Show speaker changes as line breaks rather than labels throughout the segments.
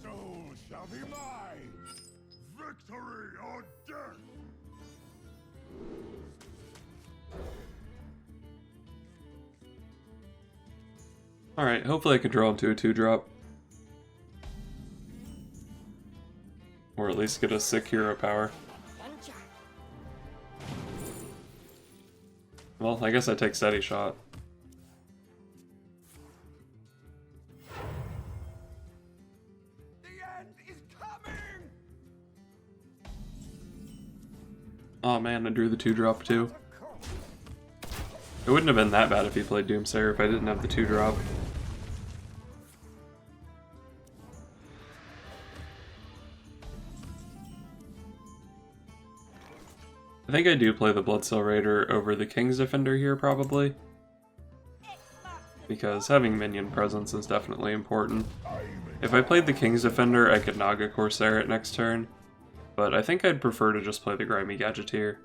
soul shall be mine! Victory or death!
Alright, hopefully I can draw into a 2-drop. Or at least get a sick hero power. Well, I guess I take Steady Shot.
The end is coming!
Oh man, I drew the 2-drop too. It wouldn't have been that bad if he played Doomsayer if I didn't have the 2-drop. I think I do play the Bloodsail Raider over the King's Defender here, probably. Because having minion presence is definitely important. If I played the King's Defender, I could Naga Corsair it next turn. But I think I'd prefer to just play the Grimy Gadgeteer.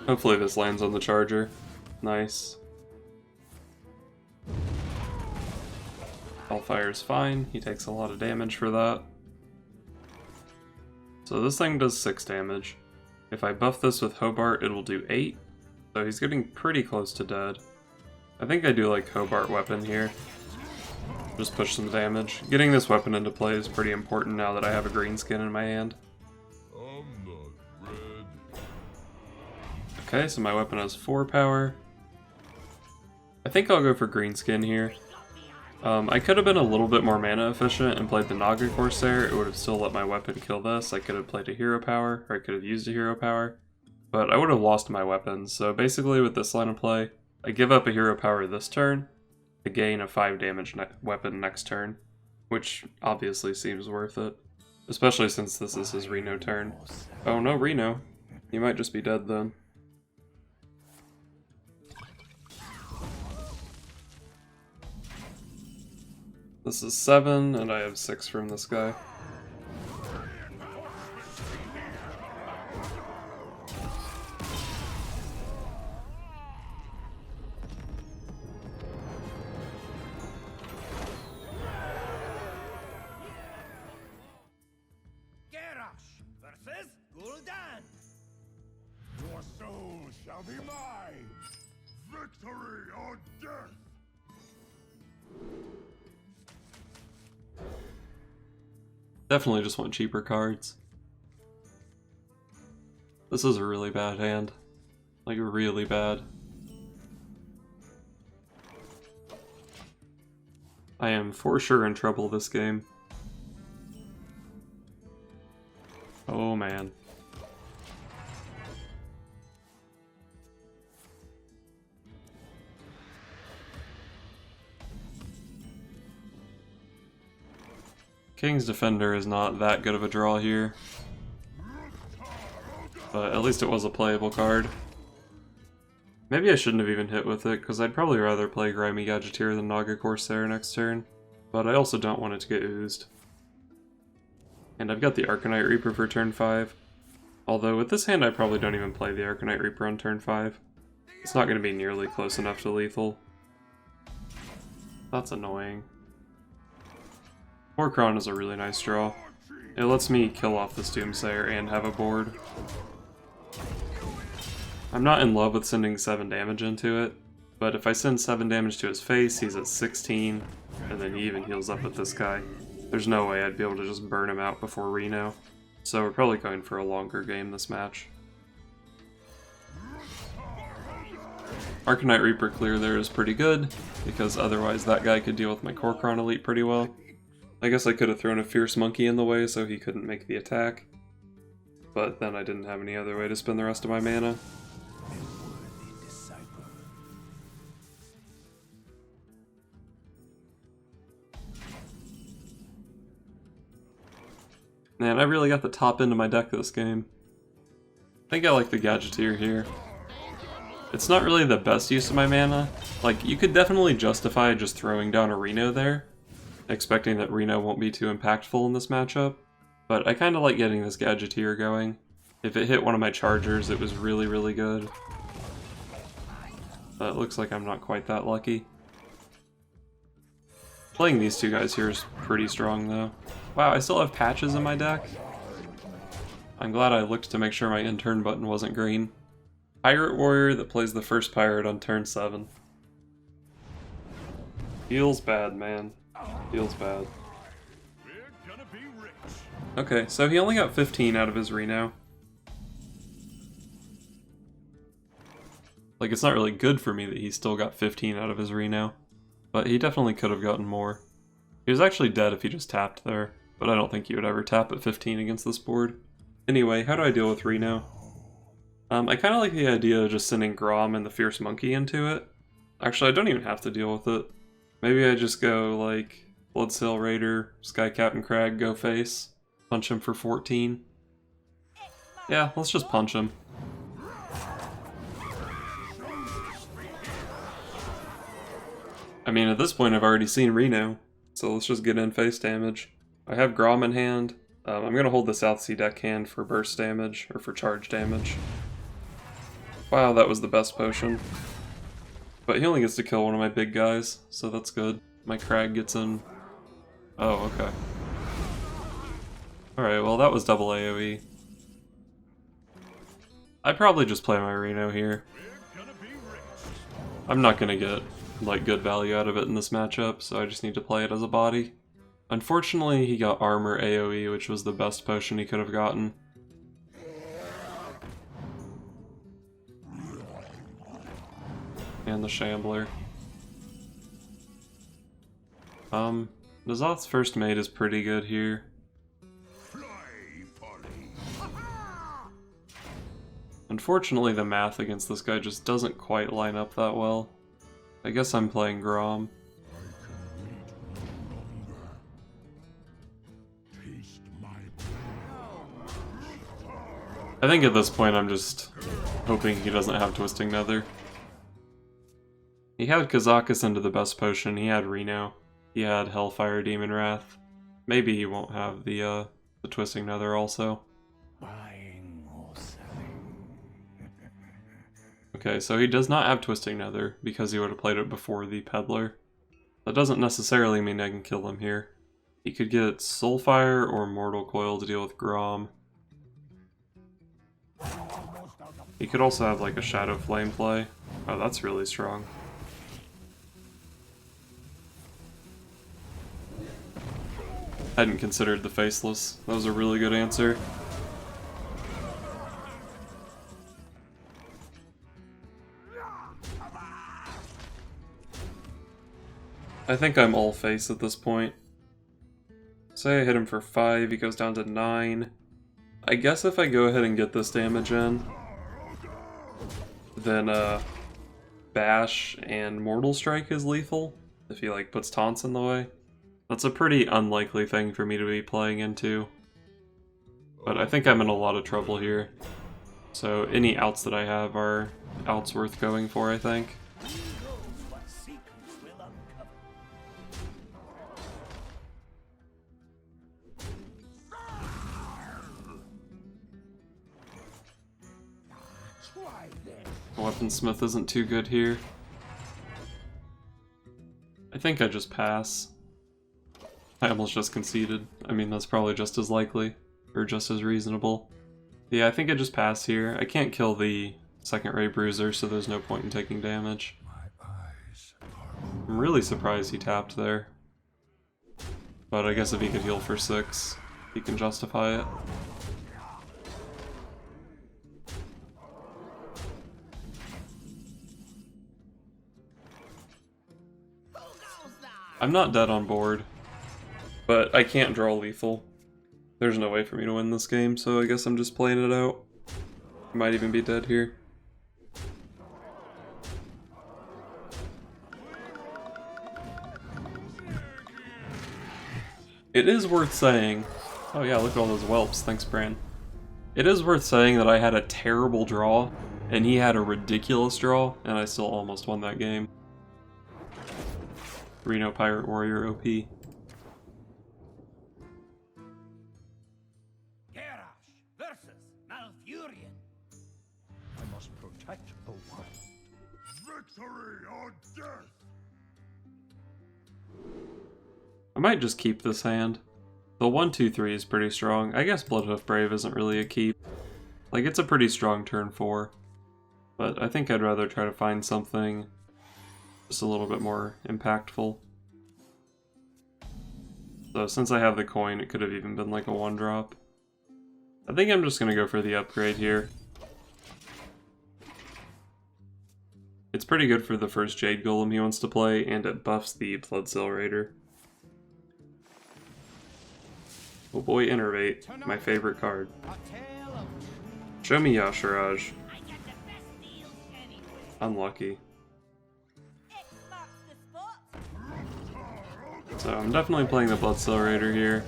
Hopefully this lands on the charger. Nice. Hellfire's fine, he takes a lot of damage for that. So this thing does 6 damage. If I buff this with Hobart, it will do 8. So he's getting pretty close to dead. I think I do like Hobart weapon here. Just push some damage. Getting this weapon into play is pretty important now that I have a green skin in my hand. Okay, so my weapon has 4 power. I think I'll go for Greenskin here. I could have been a little bit more mana efficient and played the Naga Corsair. It would have still let my weapon kill this. I could have played a hero power, or I could have used a hero power. But I would have lost my weapons. So basically with this line of play, I give up a hero power this turn to gain a 5 damage weapon next turn. Which obviously seems worth it. Especially since this is his Reno turn. Oh no, Reno. He might just be dead then. This is 7, and I have 6 from this guy.
Versus Gul'dan! Your soul shall be mine! Victory or death!
Definitely just want cheaper cards. This is a really bad hand. Like, really bad. I am for sure in trouble this game. Oh man. King's Defender is not that good of a draw here. But at least it was a playable card. Maybe I shouldn't have even hit with it, because I'd probably rather play Grimy Gadgeteer than Naga Corsair next turn. But I also don't want it to get oozed. And I've got the Arcanite Reaper for turn 5. Although with this hand I probably don't even play the Arcanite Reaper on turn 5. It's not going to be nearly close enough to lethal. That's annoying. Horcron is a really nice draw. It lets me kill off this Doomsayer and have a board. I'm not in love with sending 7 damage into it, but if I send 7 damage to his face, he's at 16, and then he even heals up with this guy. There's no way I'd be able to just burn him out before Reno. So we're probably going for a longer game this match. Arcanite Reaper clear there is pretty good, because otherwise that guy could deal with my Horcron Elite pretty well. I guess I could have thrown a Fierce Monkey in the way so he couldn't make the attack. But then I didn't have any other way to spend the rest of my mana. Man, I really got the top end of my deck this game. I think I like the Gadgeteer here. It's not really the best use of my mana. Like, you could definitely justify just throwing down a Reno there, expecting that Reno won't be too impactful in this matchup, but I kind of like getting this Gadgeteer going. If it hit one of my chargers, it was really, really good. It looks like I'm not quite that lucky. Playing these two guys here is pretty strong, though. Wow, I still have patches in my deck? I'm glad I looked to make sure my in-turn button wasn't green. Pirate Warrior that plays the first pirate on turn 7. Feels bad, man. Feels bad. Okay, so he only got 15 out of his Reno. Like, it's not really good for me that he still got 15 out of his Reno, but he definitely could have gotten more. He was actually dead if he just tapped there, but I don't think he would ever tap at 15 against this board. Anyway, how do I deal with Reno? I kind of like the idea of just sending Grom and the Fierce Monkey into it. Actually, I don't even have to deal with it. Maybe I just go, like, Bloodsail Raider, Skycap'n Crag, go face, punch him for 14. Yeah, let's just punch him. I mean, at this point I've already seen Reno, so let's just get in face damage. I have Grom in hand. I'm going to hold the South Sea deck hand for burst damage, or for charge damage. Wow, that was the best potion. But he only gets to kill one of my big guys, so that's good. My Crag gets in... Oh, okay. Alright, well that was double AoE. I'd probably just play my Reno here. I'm not gonna get, like, good value out of it in this matchup, so I just need to play it as a body. Unfortunately, he got Armor AoE, which was the best potion he could have gotten. And the Shambler. N'Zoth's First Mate is pretty good here. Unfortunately, the math against this guy just doesn't quite line up that well. I guess I'm playing Grom. I think at this point I'm just hoping he doesn't have Twisting Nether. He had Kazakus into the best potion, he had Reno, he had Hellfire Demon Wrath. Maybe he won't have the Twisting Nether also.
Buying or selling.
Okay, so he does not have Twisting Nether because he would have played it before the Peddler. That doesn't necessarily mean I can kill him here. He could get Soulfire or Mortal Coil to deal with Grom. He could also have like a Shadow Flame play. Oh, that's really strong. Hadn't considered the Faceless. That was a really good answer. I think I'm all face at this point. Say I hit him for 5, he goes down to 9. I guess if I go ahead and get this damage in, then Bash and Mortal Strike is lethal, if he like puts taunts in the way. That's a pretty unlikely thing for me to be playing into. But I think I'm in a lot of trouble here. So any outs that I have are outs worth going for, I think. Weaponsmith isn't too good here. I think I just pass. I almost just conceded. I mean, that's probably just as likely, or just as reasonable. Yeah, I think I just pass here. I can't kill the second Ray Bruiser, so there's no point in taking damage. I'm really surprised he tapped there. But I guess if he could heal for 6, he can justify it. I'm not dead on board, but I can't draw lethal. There's no way for me to win this game, so I guess I'm just playing it out. I might even be dead here. It is worth saying... Oh yeah, look at all those whelps, thanks Bran. It is worth saying that I had a terrible draw, and he had a ridiculous draw, and I still almost won that game. Reno Pirate Warrior OP. might just keep this hand. The 1/2/3 is pretty strong. I guess Bloodhoof Brave isn't really a keep. Like, it's a pretty strong turn 4. But I think I'd rather try to find something just a little bit more impactful. So since I have the coin, it could have even been like a 1-drop. I think I'm just going to go for the upgrade here. It's pretty good for the first Jade Golem he wants to play, and it buffs the Bloodsail Raider. Oh boy, Innervate, my favorite card. Show me Yashiraj. Unlucky. So I'm definitely playing the Bloodsail Raider here.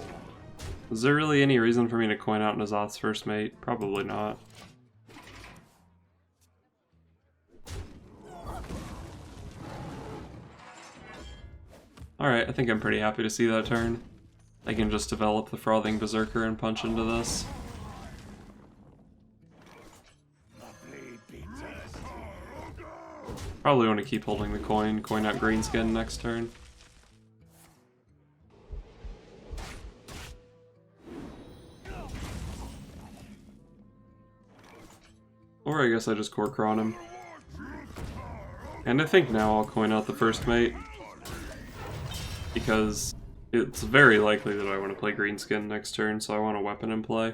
Is there really any reason for me to coin out N'Zoth's first mate? Probably not. Alright, I think I'm pretty happy to see that turn. I can just develop the Frothing Berserker and punch into this. Probably want to keep holding the coin out Greenskin next turn. Or I guess I just Kor'kron him. And I think now I'll coin out the first mate, because it's very likely that I want to play Greenskin next turn, so I want a weapon in play.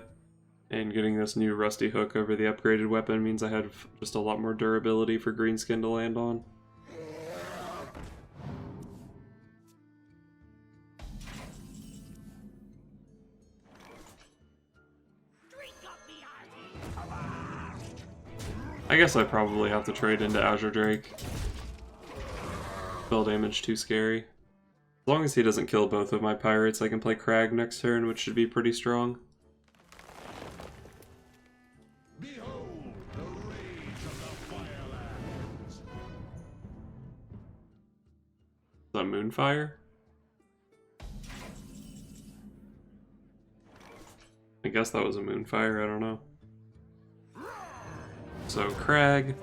And getting this new Rusty Hook over the upgraded weapon means I have just a lot more durability for Greenskin to land on. I guess I probably have to trade into Azure Drake. Spell damage too scary. As long as he doesn't kill both of my pirates, I can play Crag next turn, which should be pretty strong.
Behold the rage of the Firelands.
Is that Moonfire? I guess that was a Moonfire, I don't know. So Crag.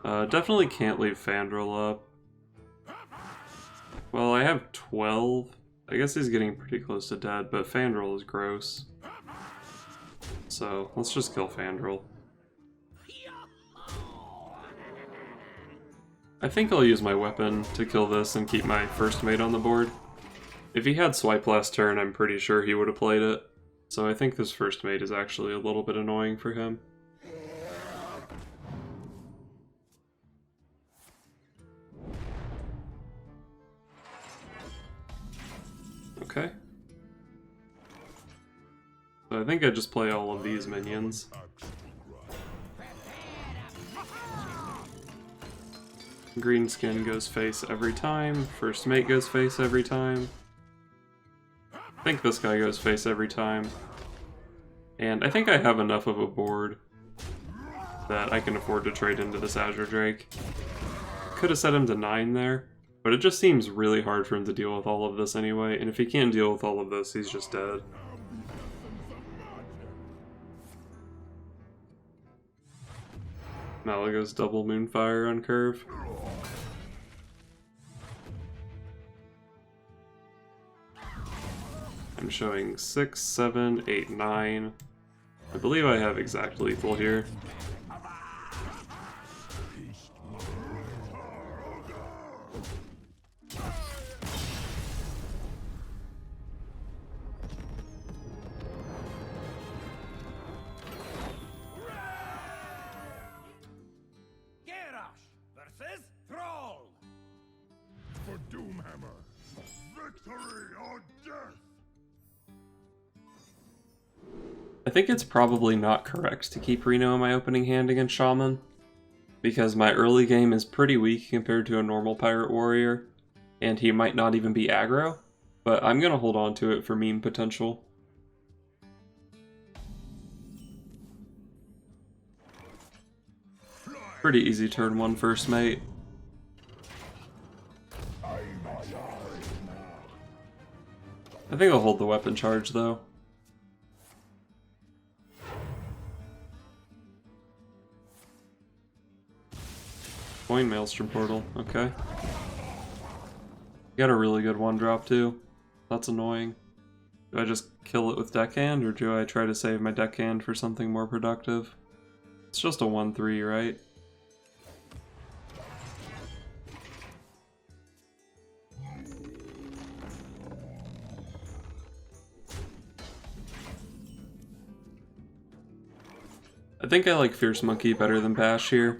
Definitely can't leave Fandral up. Well, I have 12. I guess he's getting pretty close to dead, but Fandral is gross. So let's just kill Fandral. I think I'll use my weapon to kill this and keep my first mate on the board. If he had Swipe last turn, I'm pretty sure he would have played it. So I think this first mate is actually a little bit annoying for him. Okay. So I think I just play all of these minions. Greenskin goes face every time. First mate goes face every time. I think this guy goes face every time. And I think I have enough of a board that I can afford to trade into this Azure Drake. Could have set him to 9 there, but it just seems really hard for him to deal with all of this anyway, and if he can't deal with all of this, he's just dead. Malygos double Moonfire on curve. I'm showing 6, 7, 8, 9. I believe I have exact lethal here.
For Doomhammer, victory or death!
I think it's probably not correct to keep Reno in my opening hand against Shaman, because my early game is pretty weak compared to a normal Pirate Warrior, and he might not even be aggro, but I'm gonna hold on to it for meme potential. Pretty easy turn 1 first mate. I think I'll hold the weapon charge though. Coin Maelstrom Portal, okay. Got a really good 1-drop too. That's annoying. Do I just kill it with deckhand, or do I try to save my deckhand for something more productive? It's just a 1/3, right? I think I like Fierce Monkey better than Bash here,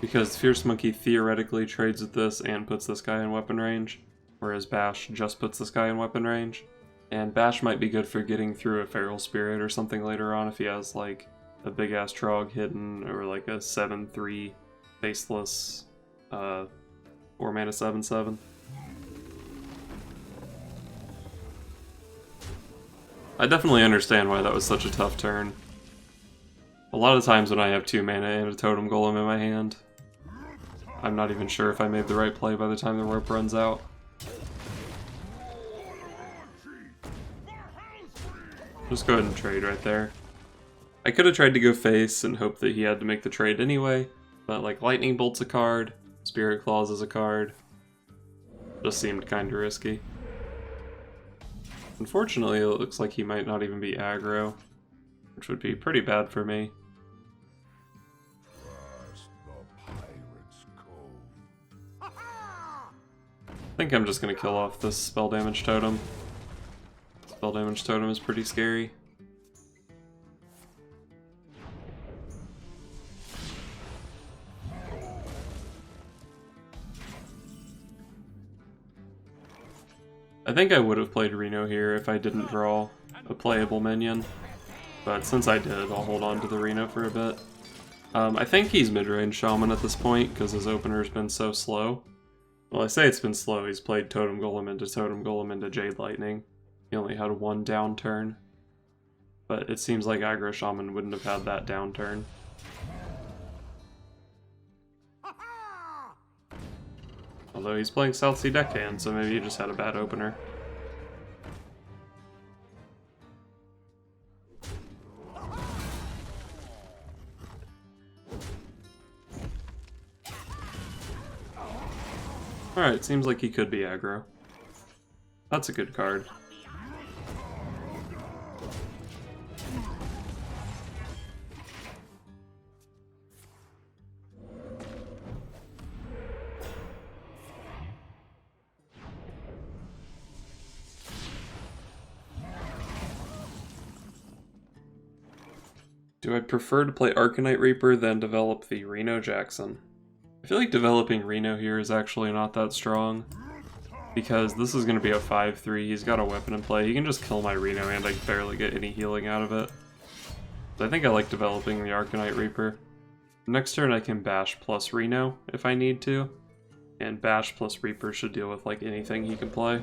because Fierce Monkey theoretically trades with this and puts this guy in weapon range, whereas Bash just puts this guy in weapon range. And Bash might be good for getting through a Feral Spirit or something later on if he has like a big ass Trog hidden, or like a 7/3 faceless 4-mana 7/7. I definitely understand why that was such a tough turn. A lot of times when I have 2 mana and a Totem Golem in my hand, I'm not even sure if I made the right play by the time the rope runs out. Just go ahead and trade right there. I could have tried to go face and hope that he had to make the trade anyway, but like Lightning Bolt's a card, Spirit Claws is a card. Just seemed kinda risky. Unfortunately, it looks like he might not even be aggro, which would be pretty bad for me. I think I'm just gonna kill off this spell damage totem. Spell damage totem is pretty scary. I think I would have played Reno here if I didn't draw a playable minion, but since I did, I'll hold on to the Reno for a bit. I think he's mid-range Shaman at this point because his opener's been so slow. Well, I say it's been slow. He's played Totem Golem into Jade Lightning. He only had 1 down turn, but it seems like Aggro Shaman wouldn't have had that down turn. Although he's playing South Sea Deckhand, so maybe he just had a bad opener. Alright, seems like he could be aggro. That's a good card. Do I prefer to play Arcanite Reaper than develop the Reno Jackson? I feel like developing Reno here is actually not that strong, because this is going to be a 5/3, he's got a weapon in play, he can just kill my Reno and I barely get any healing out of it. So I think I like developing the Arcanite Reaper. Next turn I can Bash plus Reno if I need to, and Bash plus Reaper should deal with like anything he can play.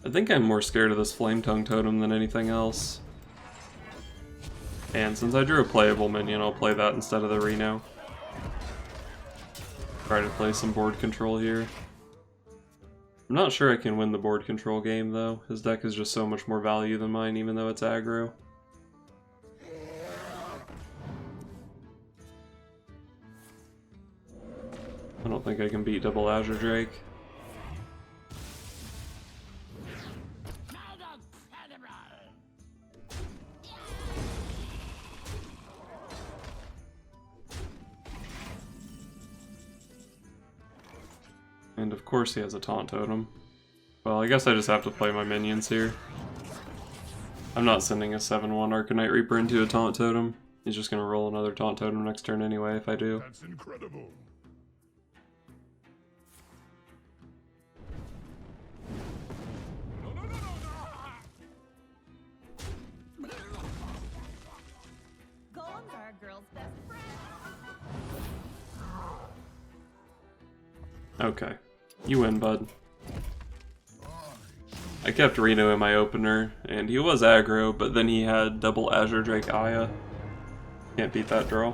I think I'm more scared of this Flame Tongue Totem than anything else. And since I drew a playable minion, I'll play that instead of the Reno. Try to play some board control here. I'm not sure I can win the board control game though. His deck is just so much more value than mine, even though it's aggro. I don't think I can beat double Azure Drake. And of course he has a Taunt Totem. Well, I guess I just have to play my minions here. I'm not sending a 7/1 Arcanite Reaper into a Taunt Totem. He's just gonna roll another Taunt Totem next turn anyway if I do.
That's incredible.
Golems are a girl's best friend.
Okay. You win, bud. I kept Reno in my opener, and he was aggro, but then he had double Azure Drake Aya. Can't beat that draw.